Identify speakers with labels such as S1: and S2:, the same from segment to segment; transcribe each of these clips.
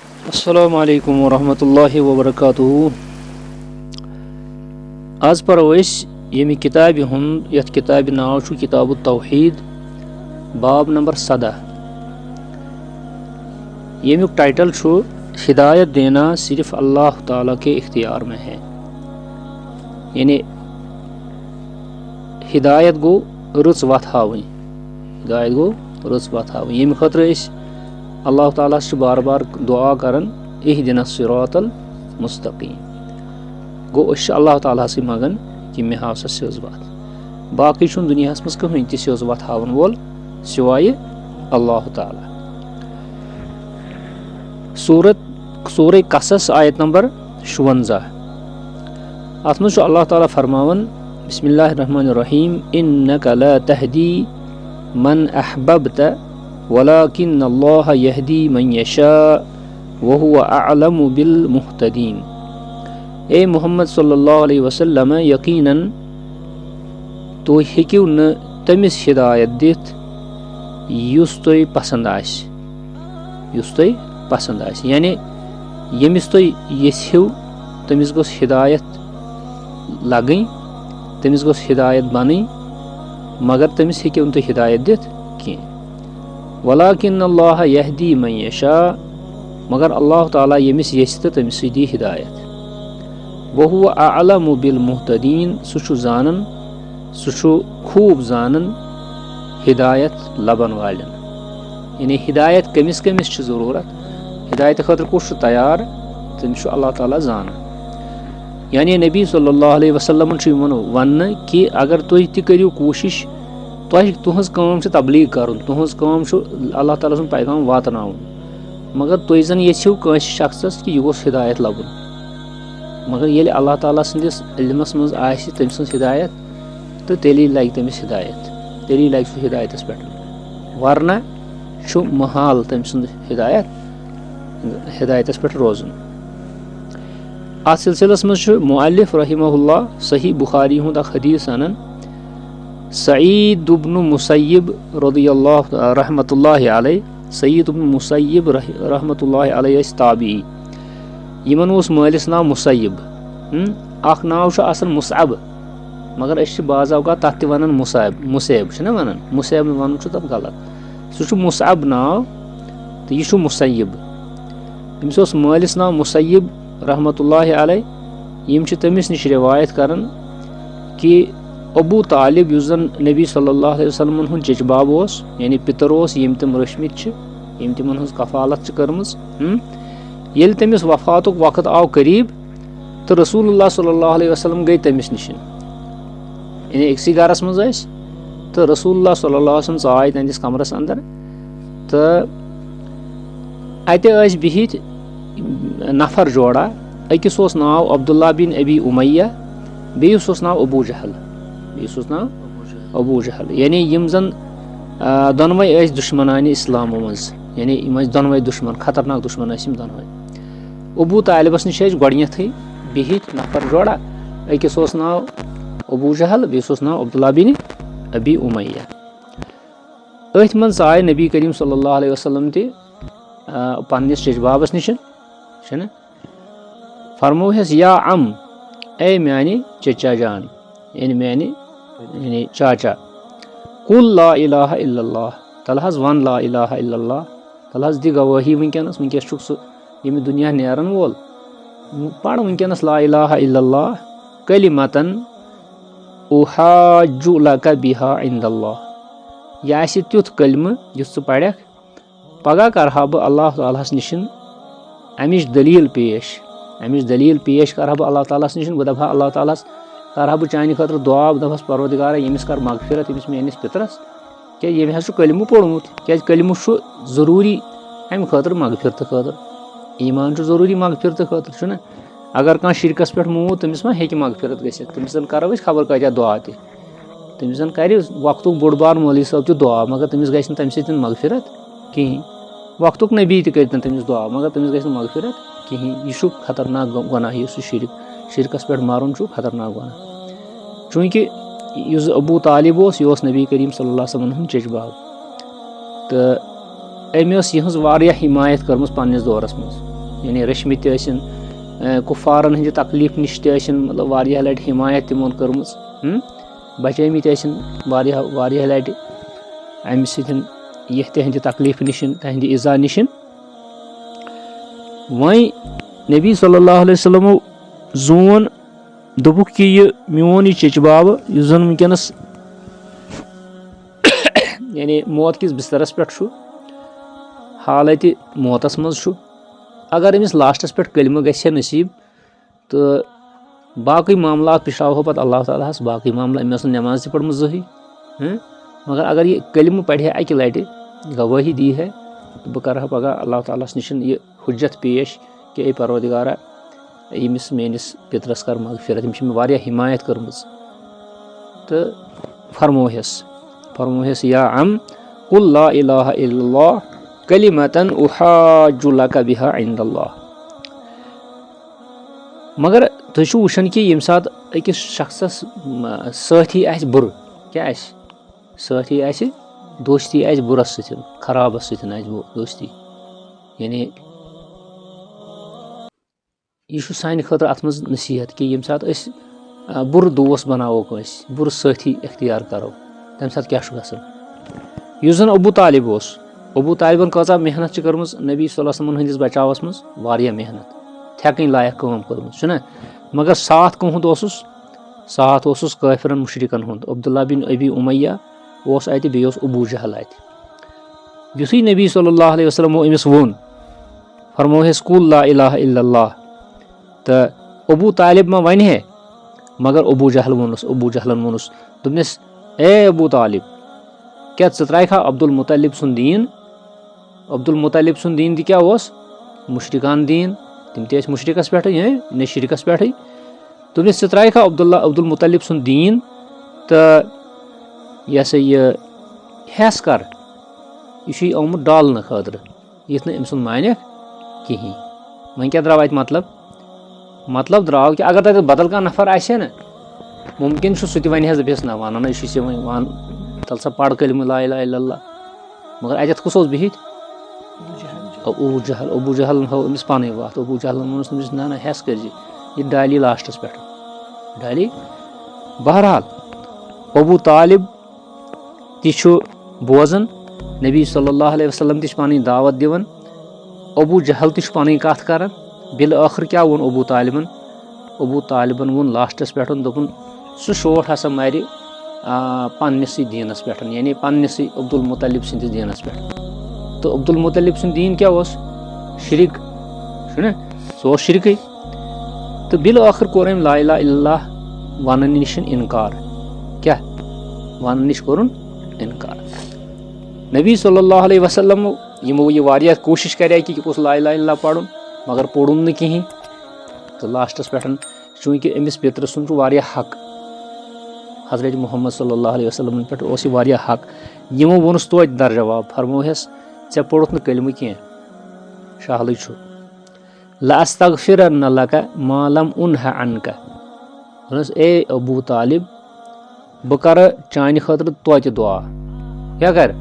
S1: अस्सलामु अलैकुम वरहमतुल्लाहि वबरकातुहू। आज पढ़ो यमि किताबि हुंद यथ किताबि नाव छु किताबुत तौहीद, बाब नंबर 17। यमिक टाइटल छु हिदायत देना सिर्फ अल्लाह ताला के इख्तियार में है। यानी हिदायत गो रुच वत हावनी, हिदायत गो रुच वत हावनी। यमि खतर अल्लाह ताला से बार बार दुआ करन इहदिनस सिरातल मुस्तकीम। गो अल्लाह ताला से मगन कि मे हाव सा सेज वत। बाकी छुन दुनियास मज कहीं ति सेज वत हावन वोल सिवाय अल्लाह ताला। सूरह कसस आयत नंबर 56। अत मज अल्लाह ताला फरमावन बिस्मिल्लाहिर रहमानिर रहीम इन्नका ला तहदी मन अहबब्ता वलाकिन्नल्लाह यहदी मन यशा वहुवा अअलमु बिल मुहतदीन। ए मोहम्मद सल्लल्लाहु अलैहि वसल्लम यकीनन तो हेकिव न तमिस हिदायत दित युस तोय पसंद आसि, युस तोय पसंद आसि। यानी यमिस तोय यसिव तमिस गोस हिदायत लगई, तमिस गोस हिदायत बनई, मगर तमिस हेकिव न तोय हिदायत दित कि वलाकिन्नल्लाह यहदी मन यशा, मगर अल्लाह ताला यमिस यस त तमिस दी हिदायत। वहुवा अअलमु बिल मुहतदीन, सुछु जानन, सुछु खूब जानन हिदायत लबन वालन। यानी हिदायत कमिस कमिस छ जरूरत, हिदायत खतर कुछ तैयार तमिस अल्लाह ताला जानन। यानी नबी सल्लल्लाहु अलैहि वसल्लम छ वन कि अगर तुह ति करियो कोशिश, तुहज काम छ तबलीग करन, तुहज काम छ अल्लाह ताला सुन पैगाम वातनावन, मगर तुह जन यछिव कांस शख्सस कि यह गोस हिदायत लबन, मगर येल अल्लाह ताला संदिस इल्मस मज आसि तम सं हिदायत तो तेली लग तमिस हिदायत, तेली लग सु हिदायतस पे, वरना छु महाल तम सं हिदायतस पे रोजन। अत सिलसिलस मज मुअल्लिफ रहिमहुल्लाह सही बुखारी हुंद अख हदीस अनन सईद इब्न मुसय्यब रदियल्लाहु रहमतुल्लाहि अलैहि, सईद इब्न मुसय्यब रहमतुल्लाहि अलैहि ताबी। यमन उस मालिस नाव मुसय्यब, अख नाव छ आसन मुसअब, मगर अस बाज अवकात तथ त वनन मुसैब छ न वनन, मुसैब वन छ तब गलत, सु छ मुसअब नाव तो यह मुसय्यब। अमिस उस मालिस नाव मुसय्यब रहमतुल्लाहि अलैहि। यम छ तमिस निश रिवायत करन कि अबू तालिब युस जन नबी सल्लल्लाहु अलैहि वसल्लम हुन चचबाब ओस, यानी पितर ओस यम तिम रशमित छ, यम तिमन हज कफालत छ करमज। येल तमिस वफातुक वक्त आव करीब तो रसूलुल्लाह सल्लल्लाहु अलैहि वसल्लम गई तमिस निशन, यानी एकसी गरस मज अस तो रसूलुल्लाह सल्लल्लाहु अलैहि वसल्लम आय तंदिस कमरस अंदर तो अते अस बिहित नफर जोड़ा। अकिस ओस नाव अब्दुल्ला बिन अबी उमैया, बेयस ओस नाव अबू जहल, बेयस ओस नाव अबू जहल। यानी यम जन दोनवै अस दुश्मनान इस्लाम मज, यानी यम दोनवै दुश्मन, खतरनाक दुश्मन यम दोनवै। अबू तालिबस निश गोडनैथ बिहित नफर जोड़ा, अकिस ओस नाव अबू जहल, बेयस ओस नाव अब्दुल्ला बिन अबी उमैया। अथ मज आय नबी करीम सल्लल्लाहु अलैहि वसल्लम ते पन्निस चचबाबस निश छन, फरमोहस या अम, ए म्यानि चचा जान, यानी म्यानि यानी चाचा, कुल ला इलाहा इल्लल्लाह, तलहज वन ला इलाहा इल्लल्लाह, तलहज दि गवाही वनकस, वनकस छुक सु यमि दुनिया नेरन वोल, पढ़ वनकस ला इलाहा इल्लल्लाह कलिमतन उहाज्जु लका बिहा इंदल्लाह। यह आसि त्युथ कलम युस पढ़क पगह करहा बह अल्लाह तालास निशन अमिश दलील पेश, अमिश दलील पेश करहा बह अल्लाह तालास निशन। बह दपहा अल्लाह तालास करहा बह चानि खतर दुआ, दपहस परवरदिगार यमिस कर मगफिरत, यमिस मेनिस पितरस, क्या यमि हज कलमु पोड़मुत, क्या कलमु जरूरी अमि खतर मगफिरत खतर, ईमान जरूरी मगफिरत खतर छुना। अगर कह शिरकस पे मूद तमिस मा हेकि मगफिरत गसित, तमिस जन करो खबर कत्या दुआ ते, तमिस जन कर वक्तुक बोड़ बार मौलवी साहब ते दुआ, मगर तमिस गस तम सत मगफिरत कहीं। वक्तुक नबी ते कर तमिस दुआ, मगर तमिस गस मगफिरत कहीं। यह खतरनाक गुनाह, यह शिरकस पे मारुन खतरनाक गुनाह। चूंकि युस अबू तालिब ओस, यह नबी करीम सल्लल्लाहु अलैहि वसल्लम चचबाब, तो अमि यहज वारिया हिमायत कर्मस पन्निस दौरस मज। यानी रश्मि ति ٲسِن कुफारन हंदि तकलीफ निश ति ٲسِن मतलब वारियाह लटि हिमायत तिमन कर्मज बचैमति ٲسِن वारियाह लटि अमि सۭتۍ यह तिहंदि तकलीफ निश तिहंदि इजा निश वहीं नबी सल्लल्लाहु अलैहि वसल्लम जोन दोपुक कि यह मोन यह चचबाब युस जन वुनकस यानी मौत किस बिस्तरस पे हालत मौतस मज अगर अमिस लास्टस पे कलमा गछे नसीब तो बाकी मामलात पिछावो पत अल्लाह ताला हस बाकी मामला अमिस नमाज पढ़म जही मगर अगर ये कलम पढ़े अकि लटि गवाही दी है तो बह कर पगह अल्लाह ताला निश यह हुज्जत पेश कि ए परवरदिगारा यमिस मेनिस पितरस कर मगफिरत यम वारिया हिमायत कर्मज तो फरमोहस या अम कुल ला इलाहा इल्लल्लाह कलिमतन उहाज्जु लका बिहा इंदल्लाह। मगर तुम वुचान कि यम सात अकिस शख्सस साथी आस बुर क्या आस साथी आस दोस्ती आस बुरस सतन खराबस सतन आस दोस्ती यानी यह सान खतर अत मज नसीहत कि यम सात बुर दोस्त बनावो बुर साथी इख्तियार करो तम सात क्या गसन युस जन अबू तालिब अबू तालिबन कचा मेहनत कर्मज नबी सल्लल्लाहु अलैहि वसल्लम हंदिस बचावस मज वारिया मेहनत थेकन लायक काम कर्मज छुना मगर साथ कहूद साथ ओसुस काफिरन मुशरिकन हुंद अब्दुल्ला बिन अबी उमैया ओस अति बे अबू जहल अति युथुई नबी सल्लल्लाहु अलैहि वसल्लम अमिस वोन फरमोहस कुल ला इलाहा इल्लल्लाह तो अबू तालिब मा वन है मगर अबू जहलन वोनुस दोपनस ए अबू तालिब क्या त्राखा अब्दुल मुतलिब सुन दीन ती क्या मुशरिकान दीन तिम ति मुशरिकस पे न शिरकस पे दोपनस त्राखा अब्दुल मुतलिब सुन दीन तो यह सा यह हेस कर यह आमुत डालने खतर यथ न अम मानक कहीं वह क्या द्राव मतलब द्राव कि अगर तक बदल कह नफर आसे ना मुमकिन सह वन दस ना वन वन तल सा पढ़ कलिम ला इलाहा इल्लल्लाह मगर अत कुस बिहित अबू जहल हो अमिस पान वत अबू जहल वोनस तमिस ना हेस कर यह डाली लास्टस पे डाली बहरहाल अबू तालिब ति बोजन नबी सल्लल्लाहु अलैहि वसल्लम ति पानी दावत दिवन अबू जहल ति पानी कथ कर बिल आखिर क्या वोन अबू तालिबन वोन लास्टस पे दोपन सह शोट हसा मारि पन्निस दीनस पे यानी पन्निस अब्दुल मुतलिब सिंदिस दीनस पे तो अब्दुल मुतलिब सुन दीन क्या शिरिक सह शिरक तो बिल आखिर कोर अम ला इलाहा इल्लल्लाह वन निश इनकार क्या वन निश कोरुन इनकार नबी सल्लल्लाहु अलैहि वसल्लम यमो यह वारिया कोशिश करे कि कुछ ला इलाहा इल्लल्लाह पढ़ुन मगर पोड़न कहीं तो लास्टस पे चूंकि अमिस पितर सुन वारिया हक हजरत मोहम्मद सल्लल्लाहु अलैहि वसल्लम पे वारिया हक यमो वोनस तो दर जवाब फरमोहस ऐ पोड़ुत न कलम कह शहल लास्तगफिरन्न लका मा लम उन्हा अन्का ए अबू तालिब बह कर चान खतर तोत दुआ क्या कर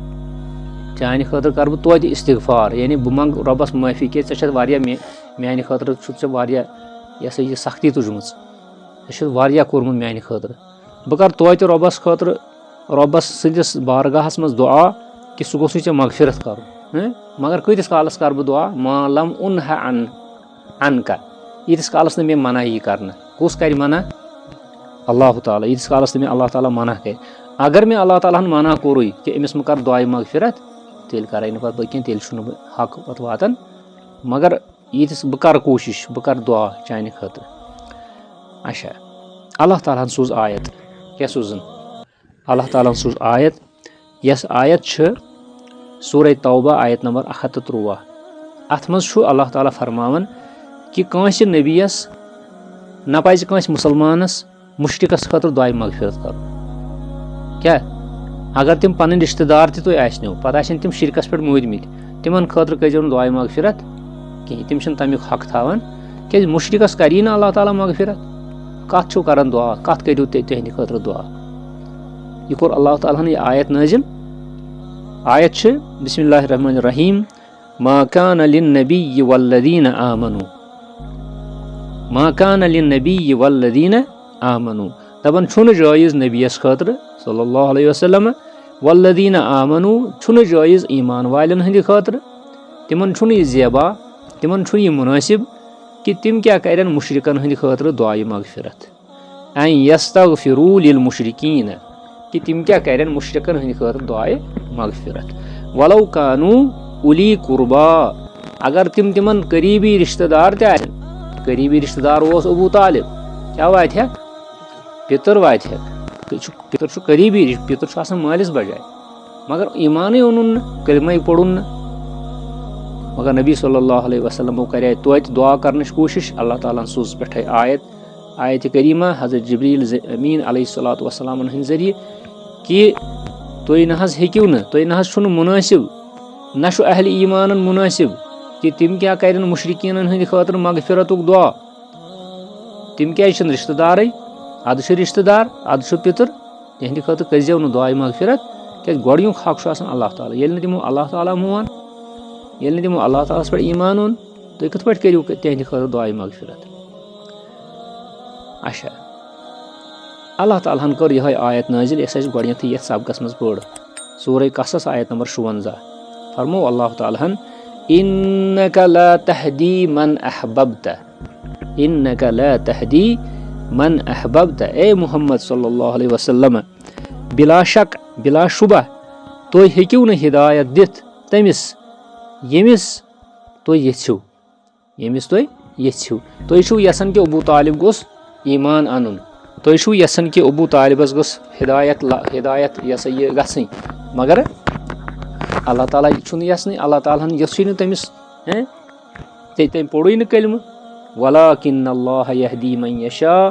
S1: चान खतर कर बह तोत इस्तिगफार यानी बह मंग रबस माफी कि मान खतर यह सा यह सख्ती तुजम कोर्मुत मान खतर बह कर तोत रबस खतर रबस सदिस बारगाहस मज दुआ कि सह गोस मगफिरत कर मगर कतिस कालस कर बह दुआ मा लम उन्हा अन्का यीतिस कालस न मे मना यह करना कस कर मना अल्लाह ताला यीतिस कालस मे अल्लाह ताला मना कर अगर मे अल्लाह ताला मना कोर कि अमिस कर दुआ मगफिरत तेल कर पे कह तेल हक पे वातान मगर यीतिस बह कर कोशिश बह कर दुआ चान खतर अच्छा अल्लाह ताला सूज आयत क्या सूजन अल्लाह ताला सूज आयत यस आयत सूरह तौबा आयत नंबर 113 अथ मज अल्लाह ताला फरमावन कि कंस नबीस न पज कंस मुसलमानस मुशरिकस खतर दुआ मगफिरत कर क्या अगर तिम पन रिश्तेदार तुम आसनो पत तिम शिरकस पे मूदमित तिमन खतर करो दुआ मगफिरत कहीं तिम तमिक हक थान क्या मुशरिकस करी ना अल्लाह ताला मगफिरत कत छो कर दुआ कत करो तुहद खतर दुआ यह कोर अल्लाह ताला यह आयत नाजिल आयत बिस्मिल्लाहिर्रहमानिर्रहीम ما كان للنبي والذين آمنوا ما كان للنبي والذين آمنوا دپان چھُنہٕ جٲیِز نبیَس خٲطرٕ صلی اللہ علیہ وسلم والذین آمنوا چھُنہٕ جٲیِز ایمان والٮ۪ن ہٕنٛدِ خٲطرٕ تِمن چھُنہٕ یہِ زیبا تِمن چھُنہٕ یہِ مُنٲسِب کہِ تِم کیٛاہ کرن مُشرِکن ہٕنٛدِ خٲطرٕ دُعایہِ مغفرت ان یستغفروا للمشرکین کہِ تِم کیٛاہ کرن مُشرِکن ہٕنٛدِ خٲطرٕ دُعایہِ مغفرت ولو کانوا اولی قربا اگر تِم تِمن قریٖبی رشتہٕ دار تہِ آسن قریٖبی رشتہٕ دار اوس ابوٗ طالب کیٛاہ واتہِ ہکھ پِتٕر واتہِ ہکھ پِتٕر چھُ قریٖبی پِتٕر چھُ آسان مٲلِس بجاے مگر ایمانٕے اوٚنُن نہٕ کلمے پوٚرُن نہٕ مگر نبی صلی اللہ علیہ وسلمو کرے توتہِ دعا کرنٕچ کوٗشش اللہ تعالیٰ ہن سوٗز پٮ۪ٹھے آیتِ کریٖمہ حضرت جبریٖل امیٖن علیہ الصلوۃ والسلامن ہٕنٛدِ ذٔریعہٕ کہِ تُہۍ نہ حظ ہیٚکِو نہٕ تۄہہِ نہ حظ چھُنہٕ مُنٲسِب نہ چھُ اہلِ ایٖمانن مُنٲسِب کہِ تِم کیٛاہ کرن مُشرِکیٖنن ہٕنٛدِ خٲطرٕ مغفرتُک دعا تِم کیٛازِ چھِنہٕ رشتہٕ دارٕے ادٕ چھِ رشتہٕ دار ادٕ چھُ پِتٕر تِہنٛدِ خٲطرٕ کٔرزیٚو نہٕ دعایہِ مغفرت کیٛازِ گۄڈنیُک حق چھُ آسان اللہ تعالیٰ ییٚلہِ نہٕ تِمو اللہ تعالیٰ مون ییٚلہِ نہٕ تِمو اللہ تعالیٰ ہس پٮ۪ٹھ ایٖمان اوٚن تُہۍ کِتھ پٲٹھۍ کٔرِو تِہنٛدِ خٲطرٕ دعایہِ مغفرت اچھا اللہ تعالیٰ ہن کٔر یِہے آیت نٲزِل یۄس اَسہِ گۄڈنیٚتھٕے یتھ سبقس منٛز پٔر سورہ قصص آیت نمبر 56 فرموو اللہ تعالیٰ ہن اِنَّکَ لَا تَہْدِی مَنْ أَحْبَبْتَ اِنَّکَ لَا تَہْدِی مَنْ أَحْبَبْتَ اے محمد صلی اللہ علیہ وسلم بِلا شک بِلا شُبہ تُہۍ ہیٚکِو نہٕ ہدایت دِتھ تٔمِس ییٚمِس تُہۍ یژھِو ییٚمِس تُہۍ یژھِو تُہۍ چھِو یژھان کہِ ابوٗ طالب گوٚژھ ایٖمان انُن تُہۍ چھِو یژھان کہِ ابوٗ طالبس گٔژھ ہدایت یہِ ہسا یہِ گژھٕنۍ مگر اللہ تعالیٰ چھُنہٕ یژھنٕے اللہ تعالیٰ ہن یوٚژھٕے نہٕ تٔمِس تٔمۍ پوٚرُے نہٕ کلمہٕ وَلَٰکِنَّ اللّٰهَ یَہْدِی مَن یَشَاء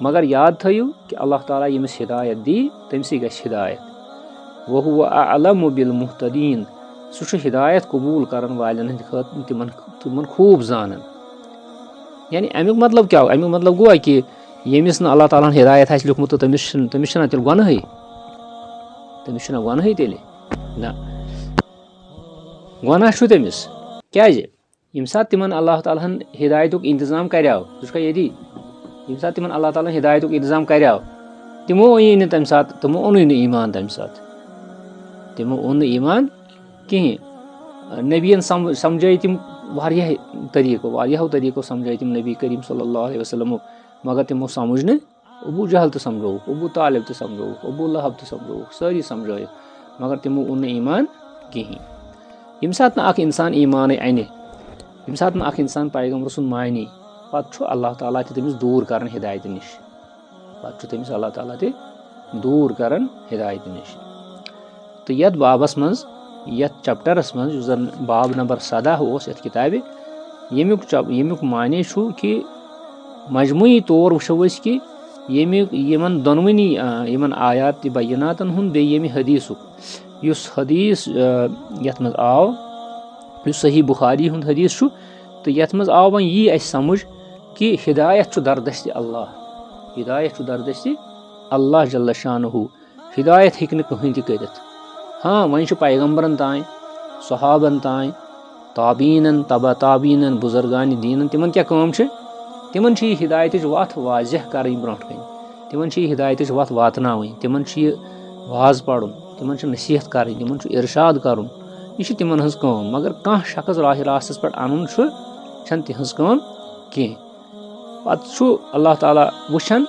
S1: مگر یاد تھٲیِو کہِ اللہ تعالیٰ ییٚمِس ہدایت دی تٔمسٕے گژھِ ہدایت وَہُوَ اَعْلَمُ بِالْمُہْتَدیٖن سُہ چھُ ہدایت قبوٗل کرن والٮ۪ن ہٕنٛدِ خٲطرٕ تِمن خوٗب زانان یعنی امیُک مطلب کیٛاہ امیُک مطلب گوٚوا کہِ ییٚمِس نہٕ اللہ تعالیٰ ہن ہدایت آسہِ لیوٗکھمُت تہٕ تٔمِس چھُنہ تیٚلہِ گۄنہٕے تٔمِس چھُنہ گۄنہٕے تیٚلہِ نہ گۄناہ چھُ تٔمِس کیٛازِ ییٚمہِ ساتہٕ تِمن اللہ تعالیٰ ہن ہدایتُک انتظام کریو ژٕ چھُکھا ییٚتی ییٚمہِ ساتہٕ تِمن اللہ تعالیٰ ہن ہدایتُک انتظام کریو تِمو أنی نہٕ تمہِ ساتہٕ تِمو اوٚنُے نہٕ ایٖمان تمہِ ساتہٕ تِمو اوٚن نہٕ ایٖمان کِہینۍ نبیَن سمجھٲے تِم واریاہو طریٖقو سمجھٲے تِم نبی کریم صلی اللہ علیہ وسلمو مگر تِمو سمجھ نہٕ ابوٗ جہل تہِ سمجھووُکھ ابوٗ طالب تہِ سمجھووُکھ ابوٗ لہب تہِ سمجھووُکھ سٲری سمجھٲیِکھ مگر تِمو اوٚن نہٕ ایٖمان کِہینۍ ییٚمہِ ساتہٕ نہٕ اکھ انسان ایٖمانٕے انہِ ییٚمہِ ساتہٕ نہٕ اکھ انسان پیغمبر سُنٛد مانی پتہٕ چھُ اللہ تعالیٰ تہِ تٔمِس دوٗر کران ہدایتہٕ نِش پتہٕ چھُ تٔمِس اللہ تعالیٰ تہِ دوٗر کران ہدایتہٕ نِش تہٕ یتھ بابس منٛز یتھ چپٹرس منٛز یُس زن باب نمبر 17 اوس یتھ کِتابہِ ییٚمیُک معنے چھُ کہِ مجموعی طور وٕچھو أسۍ کہِ یِمن دۄنوٕنی یِمن آیات تہِ بیناتن ہُنٛد بیٚیہِ ییٚمہِ حدیٖثُک یُس حدیٖث یتھ منٛز آو یُس صحیح بُخاری ہُنٛد حدیٖث چھُ تہٕ یتھ منٛز آو وۄنۍ یی اسہِ سمجھ کہِ ہدایت چھُ دردستہِ اللہ ہدایت چھُ دردستہِ اللہ جل شانہوٗ ہدایت ہیٚکہِ نہٕ کٕہٕنۍ تہِ کٔرِتھ ہاں وۄنۍ چھُ پیغمبرن تانۍ صحابن تانۍ تابعیٖنن تبع تابعیٖنن بُزرگانہِ دیٖنن تِمن کیٛاہ کٲم چھِ تِمن چھِ یہِ ہدایتٕچ وتھ واضح کرٕنۍ برونٛٹھ کنہِ تِمن چھِ یہِ ہدایتٕچ وتھ واتناوٕنۍ تِمن چھُ یہِ واز پرُن تِمن چھِ نصیحت کرٕنۍ تِمن چھُ ارشاد کرُن یہِ چھِ تِمن ہٕنٛز کٲم مگر کانٛہہ شخص راہِ راستس پٮ۪ٹھ انُن چھنہٕ تِہنٛز کٲم کینٛہہ پتہٕ چھُ اللہ تعالیٰ وٕچھان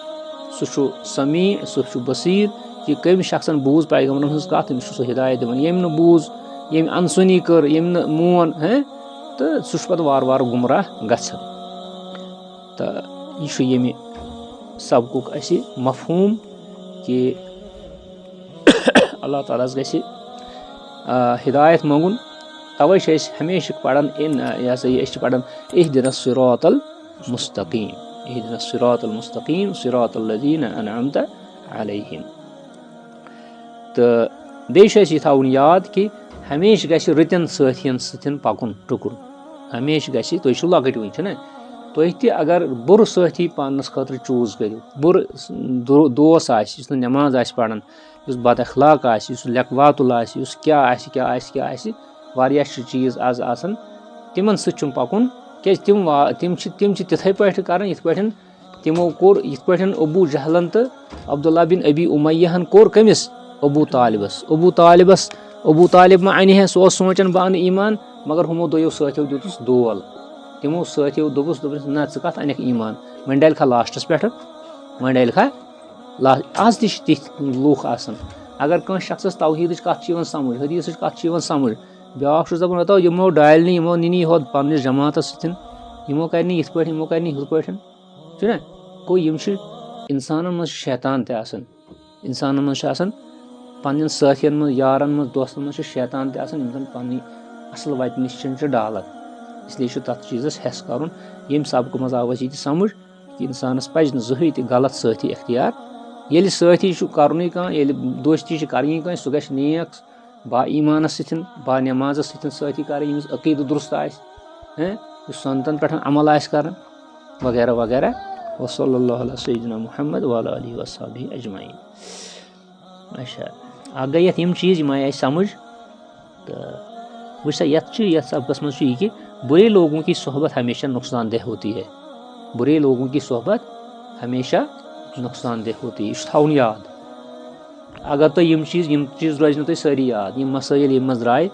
S1: سُہ چھُ سمیع سُہ چھُ بصیٖر کہِ کٔمۍ شخصن بوٗز پیغمبرن ہٕنٛز کتھ تٔمِس چھُ سُہ ہدایت دِوان ییٚمۍ نہٕ بوٗز ییٚمۍ انسُنی کٔر ییٚمۍ نہٕ مون تہٕ سُہ چھُ پتہٕ وارٕ وارٕ گُمراہ گژھان تہٕ یہِ چھُ ییٚمہِ سبقُک اسہِ مفہوٗم کہِ اللہ تعالیٰ ہس گژھِ ہدایت منٛگُن توے چھِ أسۍ ہمیشہِ پران یہِ ہسا یہِ أسۍ چھِ پران اهدنا الصراط المستقیٖم اهدنا الصراط المستقیٖم صراط الذین انعمت علیہم تہٕ بیٚیہِ چھُ اَسہِ یہِ تھاوُن یاد کہِ ہمیشہِ گژھِ رٕتٮ۪ن سٲتھین سۭتۍ پکُن ٹُکُن ہمیشہِ گژھِ تُہۍ چھِو لۄکٕٹۍ وٕنۍ چھُنہ تُہۍ تہِ اگر بُرٕ سٲتھی پانس خٲطرٕ چوٗز کٔرِو بُرٕ دوس آسہِ یُس نہٕ نٮ۪ماز آسہِ پران یُس بد اخلاق آسہِ یُس لیٚکہٕ واتُل آسہِ یُس کیٛاہ آسہِ वारियाह चीज़ आज आसान तिमन सम पकुन क्या तिम तिथे पे कर तिमो कोर अबू जहलन तो अब्दुल्ला बिन अबी उमय्यहन कोर कमिस अबू तालिबस अबू तालिब मा अन है सह सोचान बह अन ईमान मगर हमो दोयो सथियों दितुस दोल तिमो सथियों दोपस ना च कत अनक ईमान वन डाल खा लास्टस पे वन डाल खा आज ति लूख आसन अगर कह शख्स तौहीद कत समझ हदीस कत समझ ब्याक दपान तो यमो डाल यमो नी होद पन्निस जमात सतन यमो कर यथ पे यमो कर हुथ पे ना गो यम इंसान मज शैतान तन इंसान मज पन्न साथियन मज यारन मज दोस्तन मज शैतान तन पन्नी असल वत नश डालन इसलिए तथ चीज़स हेस कर यम सबक मज आव ये समझ कि इंसानस पज जहन त गलत साथी इख्तियार ये साथी कर दोस्ती कर सह ग नेक बा ईमानस सतन बा नमाज सतन साथी कर यमिस अकीद दुरुस्त आस सनतन पे अमल आस कर वगैरह वगैरह वसल्लल्लाहु अला सय्यिदिना मुहम्मद व अला आलिहि व अस्हाबिहि अजमईन। अच्छा आ गई यम चीज़ यम आए समझ तो वह ये सबकस मज यह कि बुरे लोगों की सोहबत हमेशा नुकसानदेह होती है। बुरे लोगों की सोहबत हमेशा नुकसानदेह होती है। यह थवन याद अगर तो यम चीज़ रोज तुम सारी याद यम मसाइल यम मज राय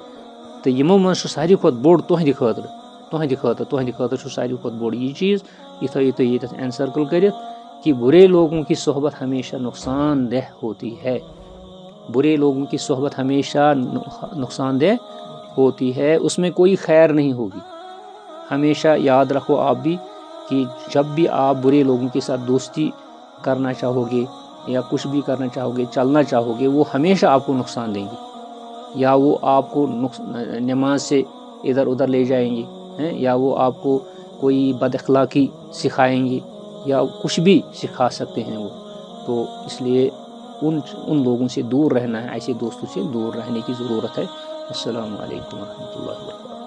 S1: तो यमो मज सारी खुद बोड़ तुहद खतर सारी खुद बोड़ यह चीज़ यह थो तुम ये एनसर्कल कर कि बुरे लोगों की सोहबत हमेशा नुकसानदेह होती है। बुरे लोगों की सोहबत हमेशा नुकसानदेह होती है, उसमें कोई खैर नहीं होगी। हमेशा याद रखो आप भी कि जब भी आप बुरे लोगों के साथ दोस्ती करना चाहोगे या कुछ भी करना चाहोगे, चलना चाहोगे, वो हमेशा आपको नुकसान देंगे या वो आपको नमाज से इधर उधर ले जाएंगे हैं, या वो आपको कोई बदअखलाकी सिखाएंगे या कुछ भी सिखा सकते हैं वो। तो इसलिए उन लोगों से दूर रहना है, ऐसे दोस्तों से दूर रहने की ज़रूरत है। अस्सलामु अलैकुम व रहमतुल्लाहि व बरकातुहू।